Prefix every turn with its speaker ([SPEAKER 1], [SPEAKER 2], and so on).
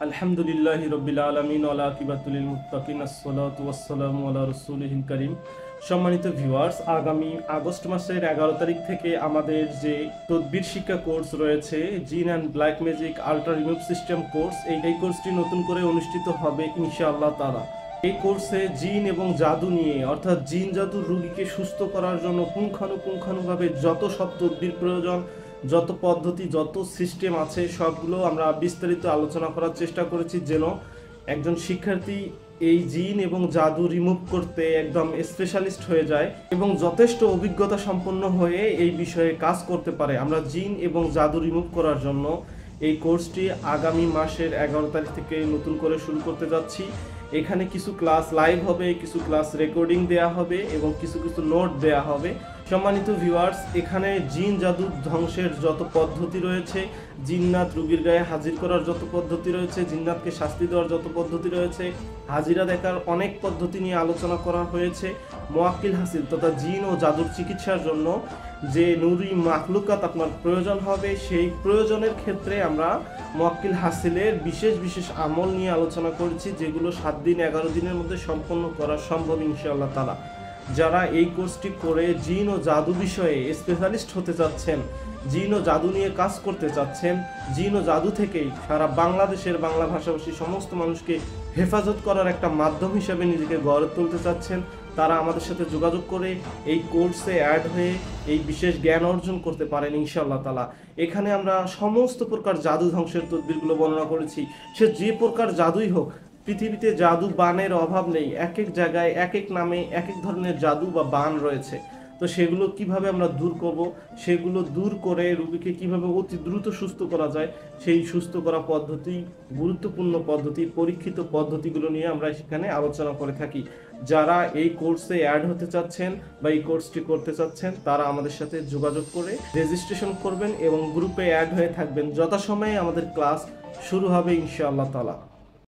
[SPEAKER 1] আলহামদুলিল্লাহি রব্বিল আলামিন ওয়া আকিবাতুল লিল মুত্তাকিন আসসালাতু ওয়াসসালামু আলা রাসূলিহিল কারীম। সম্মানিত ভিউয়ার্স, আগামী আগস্ট মাসের 11 তারিখ থেকে আমাদের যে তদবির শিক্ষা কোর্স রয়েছে, জিন and black magic ultra remove system course, এই কোর্সটি নতুন করে অনুষ্ঠিত হবে ইনশাআল্লাহ তাআলা। এই কোর্সে জিন এবং জাদু নিয়ে, অর্থাৎ জিন জাদুর রোগীকে সুস্থ করার জন্য পুঙ্খানুপুঙ্খানুভাবে যত সব তদবির প্রয়োজন, যত পদ্ধতি, যত সিস্টেম আছে, সবগুলো আমরা বিস্তারিত আলোচনা করার চেষ্টা করেছি, যেন একজন শিক্ষার্থী এই জিন এবং জাদু রিমুভ করতে একদম স্পেশালিস্ট হয়ে যায় এবং যথেষ্ট অভিজ্ঞতা সম্পন্ন হয়ে এই বিষয়ে কাজ করতে পারে। আমরা জিন এবং জাদু রিমুভ করার জন্য এই কোর্সটি আগামী মাসের 11 তারিখ থেকে নতুন করে শুরু করতে যাচ্ছি। এখানে কিছু ক্লাস লাইভ হবে, কিছু ক্লাস রেকর্ডিং দেয়া হবে এবং কিছু নোট দেয়া হবে। সম্মানিত ভিউয়ার্স, এখানে জিন জাদু ধ্বংসের যত পদ্ধতি রয়েছে, জিন্নাত রোগীর গায়ে হাজির করার যত পদ্ধতি রয়েছে, জিন্নাতকে শাস্তি দেওয়ার যত পদ্ধতি রয়েছে, হাজিরা দেখার অনেক পদ্ধতি নিয়ে আলোচনা করা হয়েছে। মোয়াক্কিল হাসিল তথা জিন ও জাদুর চিকিৎসার জন্য যে নুরি মাখলুকাত আপনার প্রয়োজন হবে, সেই প্রয়োজনের ক্ষেত্রে আমরা মোয়াক্কিল হাসিলের বিশেষ বিশেষ আমল নিয়ে আলোচনা করেছি, যেগুলো 7 দিন 11 দিনের মধ্যে সম্পন্ন করা সম্ভব ইনশাআল্লাহ তাআলা। যারা এই কোর্সটি করে জিন ও জাদু বিষয়ে স্পেশালিস্ট হতে চাচ্ছেন, জিন ও জাদু নিয়ে কাজ করতে চাচ্ছেন, জিন ও জাদু থেকেই সারা বাংলাদেশের বাংলা ভাষাভাষী সমস্ত মানুষকে হেফাজত করার একটা মাধ্যম হিসেবে নিজেকে গড়ে তুলতে চাচ্ছেন, তারা আমাদের সাথে যোগাযোগ করে এই কোর্সে অ্যাড হয়ে এই বিশেষ জ্ঞান অর্জন করতে পারেন ইনশাআল্লাহ তাআলা। এখানে আমরা সমস্ত প্রকার জাদু ধ্বংসের তদবিরগুলো বর্ণনা করেছি। সে যে প্রকার জাদুই হোক, পৃথিবীতে জাদু বানের অভাব নেই। এক এক জায়গায় এক এক নামে এক এক ধরনের জাদু বা বান রয়েছে। তো সেগুলো কিভাবে আমরা দূর করব, সেগুলো দূর করে রোগীকে কিভাবে অতি দ্রুত সুস্থ করা যায়, সেই সুস্থ করা পদ্ধতি, গুরুত্বপূর্ণ পদ্ধতি, পরীক্ষিত পদ্ধতিগুলো নিয়ে আমরা সেখানে আলোচনা করে থাকি। যারা এই কোর্সে অ্যাড হতে চাচ্ছেন বা এই কোর্সটি করতে চাচ্ছেন, তারা আমাদের সাথে যোগাযোগ করে রেজিস্ট্রেশন করবেন এবং গ্রুপে অ্যাড হয়ে থাকবেন। যথাসময়ে আমাদের ক্লাস শুরু হবে ইনশাআল্লাহ তাআলা।